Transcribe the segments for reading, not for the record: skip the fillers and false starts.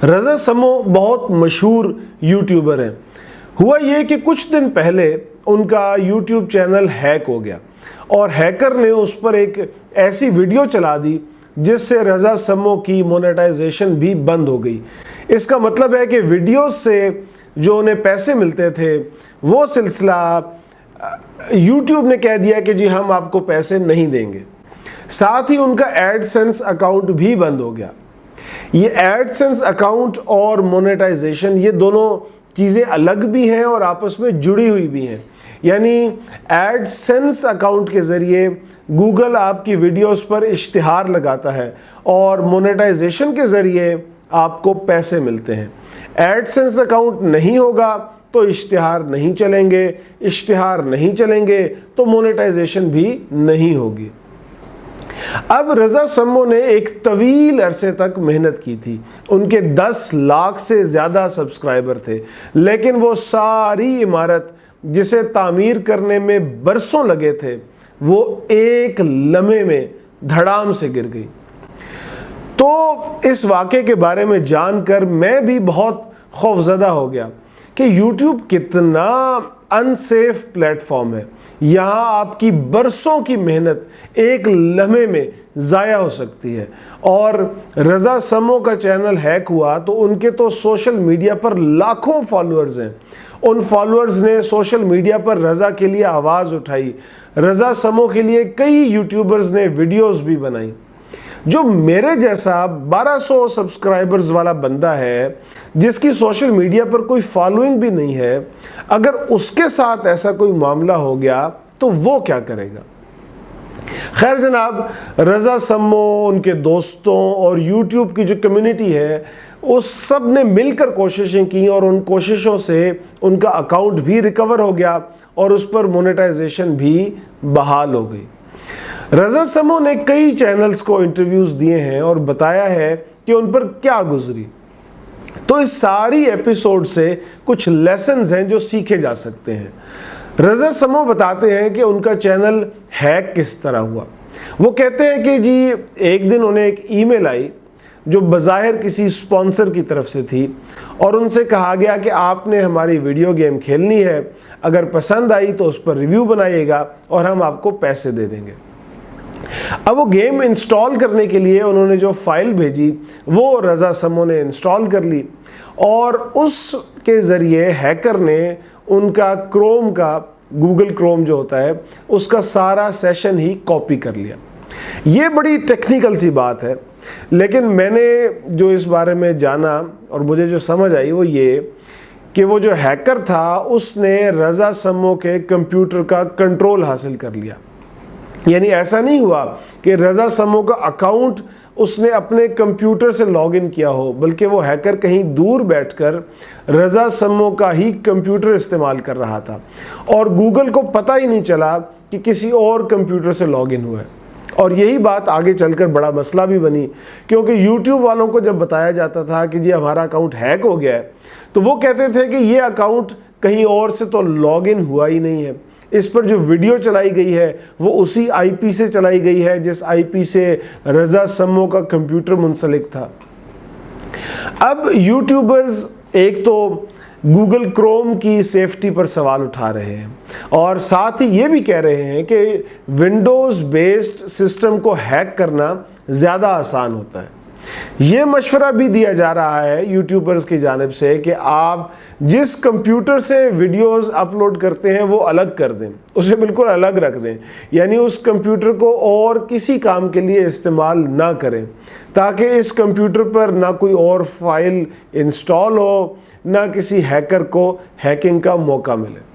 رضا سمو بہت مشہور یوٹیوبر ہیں۔ ہوا یہ کہ کچھ دن پہلے ان کا یوٹیوب چینل ہیک ہو گیا اور ہیکر نے اس پر ایک ایسی ویڈیو چلا دی جس سے رضا سمو کی مونیٹائزیشن بھی بند ہو گئی۔ اس کا مطلب ہے کہ ویڈیوز سے جو انہیں پیسے ملتے تھے وہ سلسلہ یوٹیوب نے کہہ دیا کہ جی ہم آپ کو پیسے نہیں دیں گے۔ ساتھ ہی ان کا ایڈ سینس اکاؤنٹ بھی بند ہو گیا۔ یہ ایڈ سینس اکاؤنٹ اور مونیٹائزیشن یہ دونوں چیزیں الگ بھی ہیں اور آپس میں جڑی ہوئی بھی ہیں۔ یعنی ایڈ سینس اکاؤنٹ کے ذریعے گوگل آپ کی ویڈیوز پر اشتہار لگاتا ہے اور مونیٹائزیشن کے ذریعے آپ کو پیسے ملتے ہیں۔ ایڈ سینس اکاؤنٹ نہیں ہوگا تو اشتہار نہیں چلیں گے، اشتہار نہیں چلیں گے تو مونیٹائزیشن بھی نہیں ہوگی۔ اب رضا سمو نے ایک طویل عرصے تک محنت کی تھی۔ ان کے 10 لاکھ سے زیادہ سبسکرائبر تھے، لیکن وہ ساری عمارت جسے تعمیر کرنے میں برسوں لگے تھے وہ ایک لمحے میں دھڑام سے گر گئی۔ تو اس واقعے کے بارے میں جان کر میں بھی بہت خوفزدہ ہو گیا کہ یوٹیوب کتنا انسیف پلیٹ فارم ہے۔ یہاں آپ کی برسوں کی محنت ایک لمحے میں ضائع ہو سکتی ہے۔ اور رضا سمو کا چینل ہیک ہوا تو ان کے تو سوشل میڈیا پر لاکھوں فالوورز ہیں۔ ان فالوورز نے سوشل میڈیا پر رضا کے لیے آواز اٹھائی۔ رضا سمو کے لیے کئی یوٹیوبرز نے ویڈیوز بھی بنائی۔ جو میرے جیسا 1200 سبسکرائبرز والا بندہ ہے جس کی سوشل میڈیا پر کوئی فالوئنگ بھی نہیں ہے، اگر اس کے ساتھ ایسا کوئی معاملہ ہو گیا تو وہ کیا کرے گا؟ خیر جناب، رضا سمو، ان کے دوستوں اور یوٹیوب کی جو کمیونٹی ہے اس سب نے مل کر کوششیں کی اور ان کوششوں سے ان کا اکاؤنٹ بھی ریکور ہو گیا اور اس پر مونیٹائزیشن بھی بحال ہو گئی۔ رضا سمو نے کئی چینلز کو انٹرویوز دیے ہیں اور بتایا ہے کہ ان پر کیا گزری۔ تو اس ساری ایپیسوڈ سے کچھ لیسنز ہیں جو سیکھے جا سکتے ہیں۔ رضا سمو بتاتے ہیں کہ ان کا چینل ہیک کس طرح ہوا۔ وہ کہتے ہیں کہ جی ایک دن انہیں ایک ای میل آئی جو بظاہر کسی سپانسر کی طرف سے تھی اور ان سے کہا گیا کہ آپ نے ہماری ویڈیو گیم کھیلنی ہے، اگر پسند آئی تو اس پر ریویو بنائیے گا اور ہم آپ کو پیسے دے دیں گے۔ اب وہ گیم انسٹال کرنے کے لیے انہوں نے جو فائل بھیجی وہ رضا سمو نے انسٹال کر لی اور اس کے ذریعے ہیکر نے ان کا کروم کا گوگل کروم جو ہوتا ہے اس کا سارا سیشن ہی کاپی کر لیا۔ یہ بڑی ٹیکنیکل سی بات ہے، لیکن میں نے جو اس بارے میں جانا اور مجھے جو سمجھ آئی وہ یہ کہ وہ جو ہیکر تھا اس نے رضا سمو کے کمپیوٹر کا کنٹرول حاصل کر لیا۔ یعنی ایسا نہیں ہوا کہ رضا سمو کا اکاؤنٹ اس نے اپنے کمپیوٹر سے لاگ ان کیا ہو، بلکہ وہ ہیکر کہیں دور بیٹھ کر رضا سمو کا ہی کمپیوٹر استعمال کر رہا تھا اور گوگل کو پتہ ہی نہیں چلا کہ کسی اور کمپیوٹر سے لاگ ان ہوا ہے۔ اور یہی بات آگے چل کر بڑا مسئلہ بھی بنی، کیونکہ یوٹیوب والوں کو جب بتایا جاتا تھا کہ جی ہمارا اکاؤنٹ ہیک ہو گیا ہے تو وہ کہتے تھے کہ یہ اکاؤنٹ کہیں اور سے تو لاگ ان ہوا ہی نہیں ہے، اس پر جو ویڈیو چلائی گئی ہے وہ اسی آئی پی سے چلائی گئی ہے جس آئی پی سے رضا سمو کا کمپیوٹر منسلک تھا۔ اب یوٹیوبرز ایک تو گوگل کروم کی سیفٹی پر سوال اٹھا رہے ہیں اور ساتھ ہی یہ بھی کہہ رہے ہیں کہ ونڈوز بیسڈ سسٹم کو ہیک کرنا زیادہ آسان ہوتا ہے۔ یہ مشورہ بھی دیا جا رہا ہے یوٹیوبرز کی جانب سے کہ آپ جس کمپیوٹر سے ویڈیوز اپلوڈ کرتے ہیں وہ الگ کر دیں، اسے بالکل الگ رکھ دیں، یعنی اس کمپیوٹر کو اور کسی کام کے لیے استعمال نہ کریں تاکہ اس کمپیوٹر پر نہ کوئی اور فائل انسٹال ہو، نہ کسی ہیکر کو ہیکنگ کا موقع ملے۔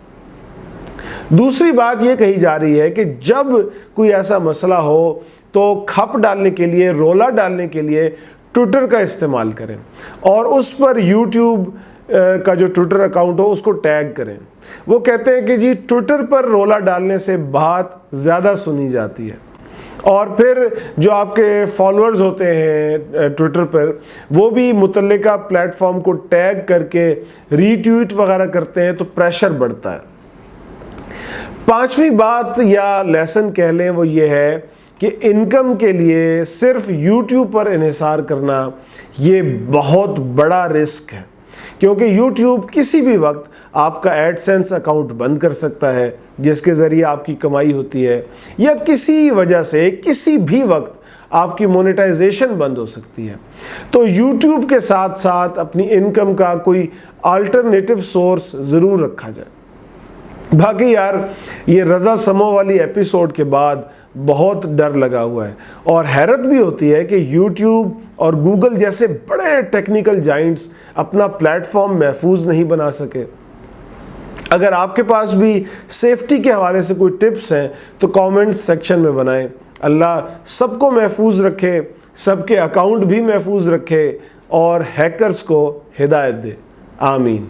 دوسری بات یہ کہی جا رہی ہے کہ جب کوئی ایسا مسئلہ ہو تو کھپ ڈالنے کے لیے، رولا ڈالنے کے لیے ٹویٹر کا استعمال کریں اور اس پر یوٹیوب کا جو ٹویٹر اکاؤنٹ ہو اس کو ٹیگ کریں۔ وہ کہتے ہیں کہ جی ٹویٹر پر رولا ڈالنے سے بات زیادہ سنی جاتی ہے اور پھر جو آپ کے فالوورز ہوتے ہیں ٹویٹر پر وہ بھی متعلقہ پلیٹ فارم کو ٹیگ کر کے ری ٹویٹ وغیرہ کرتے ہیں تو پریشر بڑھتا ہے۔ پانچویں بات یا لیسن کہہ لیں وہ یہ ہے کہ انکم کے لیے صرف یوٹیوب پر انحصار کرنا یہ بہت بڑا رسک ہے، کیونکہ یوٹیوب کسی بھی وقت آپ کا ایڈ سینس اکاؤنٹ بند کر سکتا ہے جس کے ذریعے آپ کی کمائی ہوتی ہے، یا کسی وجہ سے کسی بھی وقت آپ کی مونیٹائزیشن بند ہو سکتی ہے۔ تو یوٹیوب کے ساتھ ساتھ اپنی انکم کا کوئی آلٹرنیٹو سورس ضرور رکھا جائے۔ باقی یار یہ رضا سمو والی ایپیسوڈ کے بعد بہت ڈر لگا ہوا ہے، اور حیرت بھی ہوتی ہے کہ یوٹیوب اور گوگل جیسے بڑے ٹیکنیکل جائنٹس اپنا پلیٹ فارم محفوظ نہیں بنا سکے۔ اگر آپ کے پاس بھی سیفٹی کے حوالے سے کوئی ٹپس ہیں تو کامنٹ سیکشن میں بنائیں۔ اللہ سب کو محفوظ رکھے، سب کے اکاؤنٹ بھی محفوظ رکھے، اور ہیکرز کو ہدایت دے۔ آمین۔